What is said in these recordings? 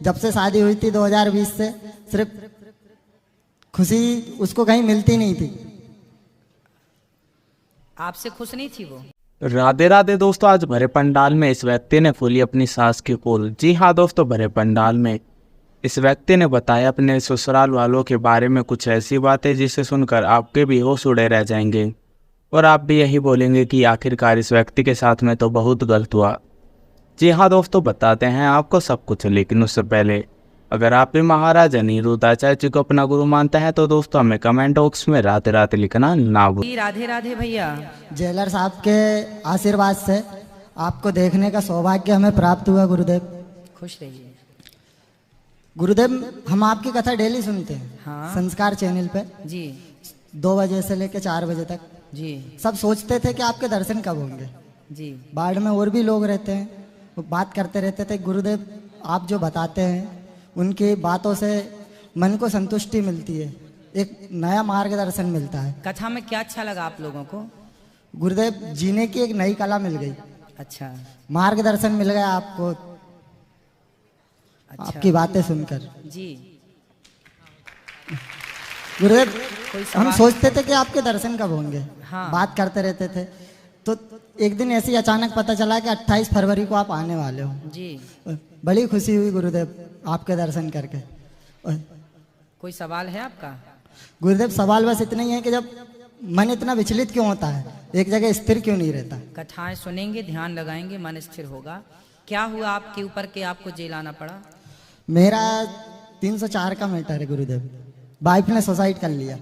जब से शादी हुई थी 2020 से, सिर्फ खुशी उसको कहीं मिलती नहीं थी। आपसे खुश नहीं थी वो? राधे राधे दोस्तों, आज भरे पंडाल में इस व्यक्ति ने फूली अपनी सास की पोल। जी हाँ दोस्तों, भरे पंडाल में इस व्यक्ति ने बताया अपने ससुराल वालों के बारे में कुछ ऐसी बातें जिसे सुनकर आपके भी होश उड़े रह जाएंगे और आप भी यही बोलेंगे कि आखिरकार इस व्यक्ति के साथ में तो बहुत गलत हुआ। जी हाँ दोस्तों, बताते हैं आपको सब कुछ, लेकिन उससे पहले अगर आप भी महाराजा अनिरुद्धाचार्य जी को अपना गुरु मानते हैं तो दोस्तों हमें कमेंट बॉक्स में राधे राधे लिखना ना भूलें। राधे राधे भैया। जेलर साहब के आशीर्वाद से आपको देखने का सौभाग्य हमें प्राप्त हुआ गुरुदेव। खुश रहिए गुरुदेव। हम आपकी कथा डेली सुनते हैं। हाँ। संस्कार चैनल पे जी 2 बजे से लेकर 4 बजे तक। जी सब सोचते थे कि आपके दर्शन कब होंगे। जी। बाढ़ में और भी लोग रहते हैं, वो बात करते रहते थे। गुरुदेव आप जो बताते हैं उनकी बातों से मन को संतुष्टि मिलती है, एक नया मार्गदर्शन मिलता है। कथा में क्या अच्छा लगा आप लोगों को? गुरुदेव जीने की एक नई कला मिल गई। अच्छा मार्गदर्शन मिल गया आपको। अच्छा। आपकी बातें सुनकर जी गुरुदेव कोई हम सवाल? सोचते थे कि आपके दर्शन कब होंगे। हाँ। बात करते रहते थे, तो एक दिन ऐसे ही अचानक पता चला कि 28 फरवरी को आप आने वाले हो। जी। बड़ी खुशी हुई गुरुदेव आपके दर्शन करके। कोई सवाल है आपका? गुरुदेव सवाल बस इतना ही है कि जब मन इतना विचलित क्यों होता है, एक जगह स्थिर क्यों नहीं रहता। कथाएं सुनेंगे, ध्यान लगाएंगे, मन स्थिर होगा। क्या हुआ आपके ऊपर के आपको जेल आना पड़ा? मेरा 304 का मैटर है गुरुदेव। वाइफ ने सुसाइड कर लिया।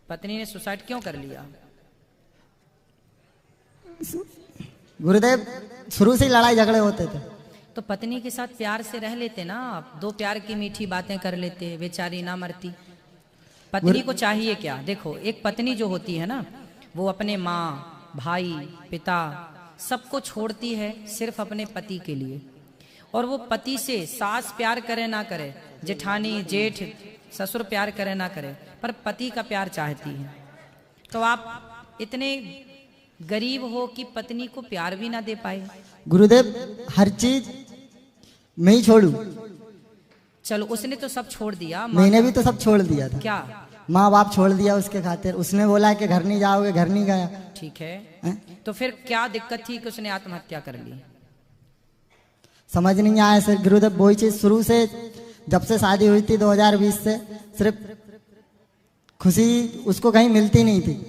पत्नी ने सुसाइड क्यों कर लिया? गुरुदेव शुरू से ही लड़ाई झगड़े होते थे। तो पत्नी के साथ प्यार से रह लेते ना आप, 2 प्यार की मीठी बातें कर लेते, बेचारी ना मरती। पत्नी को चाहिए क्या? देखो, एक पत्नी जो होती है ना, वो अपने माँ, भाई, पिता सबको छोड़ती है सिर्फ अपने पति के लिए। और वो पति से सास प्यार करे ना करे, जेठानी, जेठ, ससुर प्यार करे ना करे, पर पति का प्यार चाहती है। तो आप इतने गरीब हो कि पत्नी को प्यार भी ना दे पाए। गुरुदेव हर चीज मैं ही छोड़ू। चलो, उसने तो सब छोड़ दिया। मैंने भी तो सब छोड़ दिया था। क्या? माँ बाप छोड़ दिया उसके खातिर। उसने बोला कि घर नहीं जाओगे, घर नहीं गया। ठीक है, हैं? तो फिर क्या दिक्कत थी कि उसने आत्महत्या कर ली? समझ नहीं आया सर गुरुदेव। वही चीज शुरू से, जब से शादी हुई थी 2020 से, सिर्फ खुशी उसको कहीं मिलती नहीं थी।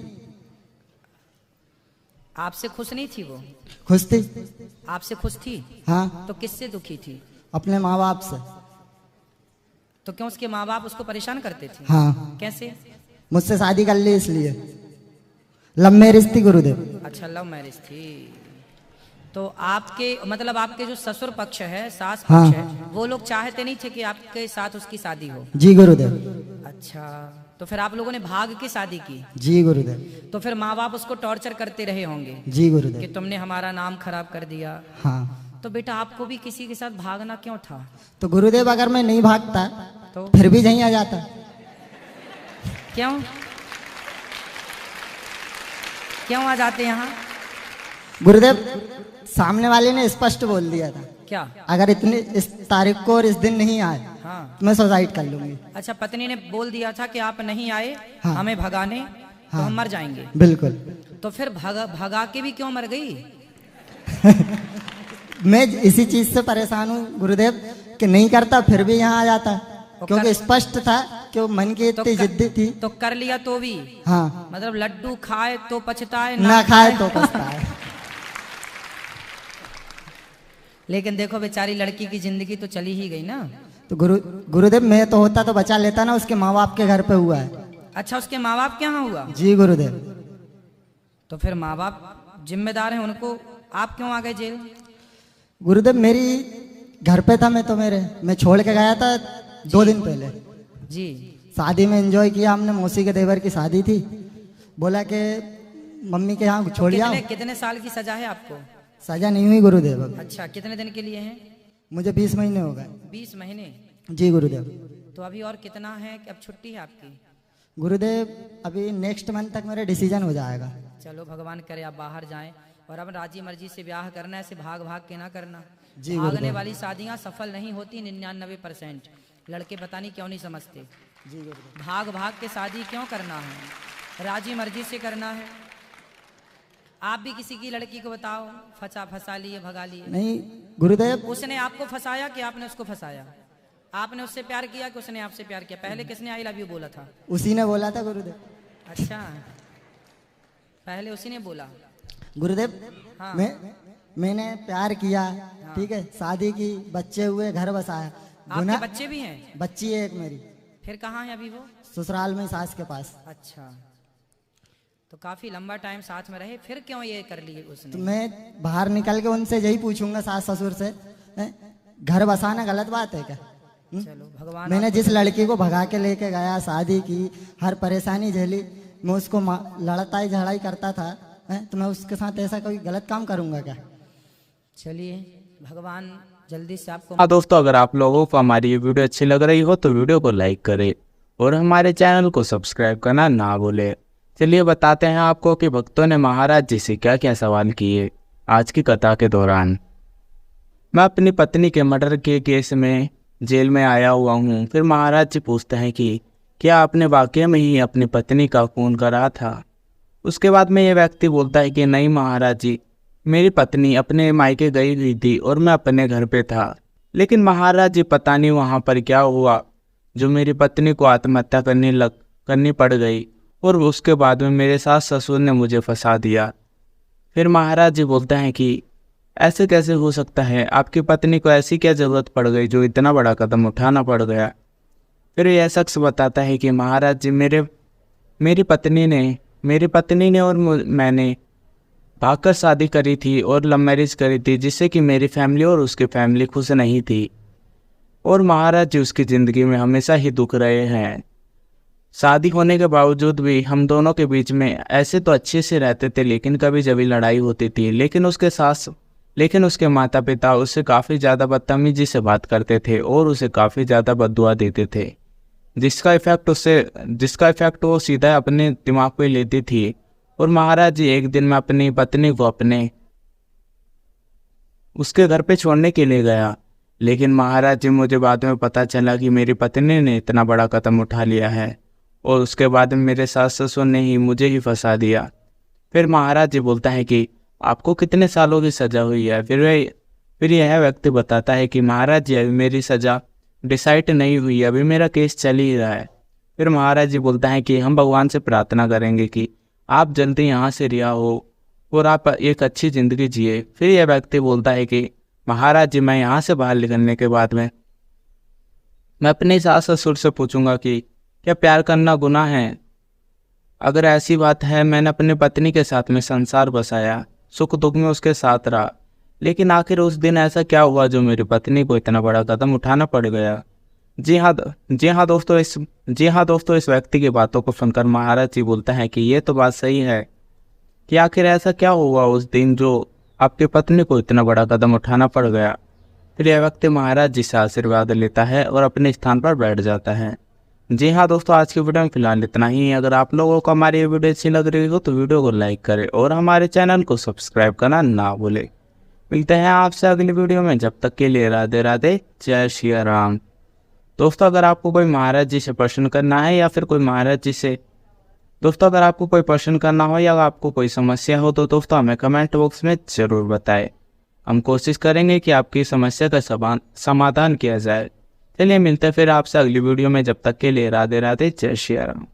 आपसे खुश नहीं थी वो? खुश थी। आपसे खुश थी? हाँ, तो किससे दुखी थी? अपने माँ बाप से। तो क्यों उसके माँ बाप उसको परेशान करते थे? हाँ, कैसे? मुझसे शादी कर ली इसलिए। लव मैरिज थी गुरुदेव। अच्छा, लव मैरिज थी। तो आपके मतलब आपके जो ससुर पक्ष है, सास हाँ। पक्ष है, वो लोग चाहते नहीं थे कि आपके साथ उसकी शादी हो? जी गुरुदेव। अच्छा, तो फिर आप लोगों ने भाग के शादी की? जी गुरुदेव। तो फिर माँ बाप उसको टॉर्चर करते रहे होंगे जी कि गुरुदेव। तुमने हमारा नाम खराब कर दिया। हाँ, तो बेटा आपको भी किसी के साथ भागना क्यों था? तो गुरुदेव अगर मैं नहीं भागता तो फिर भी यहीं आ जाता। क्यों क्यों आ जाते यहाँ? गुरुदेव सामने वाले ने स्पष्ट बोल दिया था, क्या? अगर इतनी इस तारीख को और इस दिन नहीं आए हाँ। तो मैं सुसाइड कर लूंगी। अच्छा, पत्नी ने बोल दिया था कि आप नहीं आए हाँ। हमें भगाने, तो हाँ। हम मर जाएंगे। बिल्कुल। तो फिर भगा के भी क्यों मर गई? मैं इसी चीज से परेशान हूँ गुरुदेव कि नहीं करता फिर भी यहाँ आ जाता, क्योंकि स्पष्ट था कि वो मन की इतनी जिद्दी थी। तो कर लिया तो भी? हाँ, मतलब लड्डू खाए तो पछताए, ना खाए तो पछताए। लेकिन देखो, बेचारी लड़की की जिंदगी तो चली ही गई ना। तो गुरुदेव मैं तो होता तो बचा लेता ना। उसके माँ बाप के घर पे हुआ है। अच्छा, उसके माँ बाप के यहाँ हुआ? जी गुरुदेव। तो फिर माँ बाप जिम्मेदार हैं, उनको आप क्यों आ गए जेल? गुरुदेव मेरी घर पे था, मैं छोड़ के गया था 2 दिन पहले। जी। शादी में एंजॉय किया हमने। मौसी के देवर की शादी थी। बोला कि मम्मी के यहाँ छोड़ आओ। कितने साल की सजा है आपको? सजा नहीं हुई गुरुदेव अभी। अच्छा, कितने दिन के लिए है? मुझे 20 महीने हो गए। 20 महीने? जी गुरुदेव। तो अभी और कितना है कि अब छुट्टी है आपकी? गुरुदेव अभी नेक्स्ट मंथ तक मेरा डिसीजन हो जाएगा। चलो, भगवान करे आप बाहर जाएं। और अब राजी मर्जी से ब्याह करना है, ऐसे भाग भाग के ना करना। जी भागने गुरुदेव। वाली शादियां सफल नहीं होती 99%। लड़के पता नहीं क्यों नहीं समझते। जी गुरुदेव। भाग भाग के शादी क्यों करना है, राजी मर्जी से करना है। आप भी किसी की लड़की को बताओ, फंसा लिए, भगा लिए। नहीं गुरुदेव, उसने आपको फंसाया कि आपने उसको फंसाया? आपने उससे प्यार किया कि उसने आपसे प्यार किया? पहले किसने आई लव यू बोला था? उसी ने बोला था गुरुदेव। अच्छा, पहले उसी ने बोला। गुरुदेव, हाँ। मैंने प्यार किया, ठीक है, शादी की, बच्चे हुए, घर बसाया। आपके बच्चे भी हैं? बच्ची है एक मेरी। फिर कहाँ है अभी वो? ससुराल में, सास के पास। अच्छा, तो काफी लंबा टाइम साथ में रहे, फिर क्यों ये कर लिए तो उसने? मैं बाहर निकल के उनसे यही पूछूंगा, सास ससुर से, घर बसाना गलत बात है क्या? चलो भगवान। मैंने जिस लड़की को भगा के लेके गया, शादी की, हर परेशानी झेली, मैं उसको लड़ाई झड़ाई करता था, तो मैं उसके साथ ऐसा कोई गलत काम करूंगा क्या? चलिए, भगवान जल्दी से आपको। हाँ दोस्तों, अगर आप लोगों को हमारी ये वीडियो अच्छी लग रही हो तो वीडियो को लाइक करें और हमारे चैनल को सब्सक्राइब करना ना भूलें। चलिए बताते हैं आपको कि भक्तों ने महाराज जी से क्या क्या सवाल किए आज की कथा के दौरान। मैं अपनी पत्नी के मर्डर के केस में जेल में आया हुआ हूँ। फिर महाराज जी पूछते हैं कि क्या आपने वाकई में ही अपनी पत्नी का खून करा था? उसके बाद में ये व्यक्ति बोलता है कि नहीं महाराज जी, मेरी पत्नी अपने मायके गई हुई थी और मैं अपने घर पे था। लेकिन महाराज जी पता नहीं वहाँ पर क्या हुआ जो मेरी पत्नी को आत्महत्या करनी पड़ गई और उसके बाद में मेरे सास ससुर ने मुझे फंसा दिया। फिर महाराज जी बोलते हैं कि ऐसे कैसे हो सकता है, आपकी पत्नी को ऐसी क्या ज़रूरत पड़ गई जो इतना बड़ा कदम उठाना पड़ गया? फिर यह शख्स बताता है कि महाराज जी मेरी पत्नी ने और मैंने भागकर शादी करी थी और लव मैरिज करी थी, जिससे कि मेरी फैमिली और उसकी फैमिली खुश नहीं थी और महाराज जी उसकी ज़िंदगी में हमेशा ही दुख रहे हैं। शादी होने के बावजूद भी हम दोनों के बीच में ऐसे तो अच्छे से रहते थे, लेकिन कभी जब लड़ाई होती थी। लेकिन उसके माता पिता उससे काफ़ी ज़्यादा बदतमीजी से बात करते थे और उसे काफ़ी ज़्यादा बद्दुआ देते थे, जिसका इफेक्ट वो सीधा अपने दिमाग पे लेती थी। और महाराज जी एक दिन मैं अपनी पत्नी को उसके घर पे छोड़ने के लिए गया, लेकिन महाराज जी मुझे बाद में पता चला कि मेरी पत्नी ने इतना बड़ा कदम उठा लिया है और उसके बाद में मेरे सास ससुर ने ही मुझे ही फंसा दिया। फिर महाराज जी बोलता है कि आपको कितने सालों की सज़ा हुई है? फिर यह व्यक्ति बताता है कि महाराज जी अभी मेरी सज़ा डिसाइड नहीं हुई है, अभी मेरा केस चल ही रहा है। फिर महाराज जी बोलता है कि हम भगवान से प्रार्थना करेंगे कि आप जल्दी यहाँ से रिहा हो और आप एक अच्छी ज़िंदगी जिए। फिर यह व्यक्ति बोलता है कि महाराज जी मैं यहाँ से बाहर निकलने के बाद में मैं अपने सास ससुर से पूछूंगा कि क्या प्यार करना गुनाह है? अगर ऐसी बात है, मैंने अपनी पत्नी के साथ में संसार बसाया, सुख दुख में उसके साथ रहा, लेकिन आखिर उस दिन ऐसा क्या हुआ जो मेरी पत्नी को इतना बड़ा कदम उठाना पड़ गया? जी हाँ दोस्तों, इस व्यक्ति की बातों को सुनकर महाराज जी बोलता है कि ये तो बात सही है कि आखिर ऐसा क्या हुआ उस दिन जो आपकी पत्नी को इतना बड़ा कदम उठाना पड़ गया। फिर यह व्यक्ति महाराज जी से आशीर्वाद लेता है और अपने स्थान पर बैठ जाता है। जी हाँ दोस्तों, आज की वीडियो में फिलहाल इतना ही है। अगर आप लोगों को हमारी ये वीडियो अच्छी लग रही हो तो वीडियो को लाइक करें और हमारे चैनल को सब्सक्राइब करना ना भूलें। मिलते हैं आपसे अगली वीडियो में, जब तक के लिए राधे राधे, जय श्री राम। दोस्तों अगर आपको कोई महाराज जी से प्रश्न करना है या फिर कोई महाराज जी से अगर आपको कोई प्रश्न करना हो या आपको कोई समस्या हो तो दोस्तों हमें कमेंट बॉक्स में ज़रूर बताएं। हम कोशिश करेंगे कि आपकी समस्या का समाधान किया जाए। चलिए मिलते हैं फिर आपसे अगली वीडियो में, जब तक के लिए राधे राधे, जय श्री राम।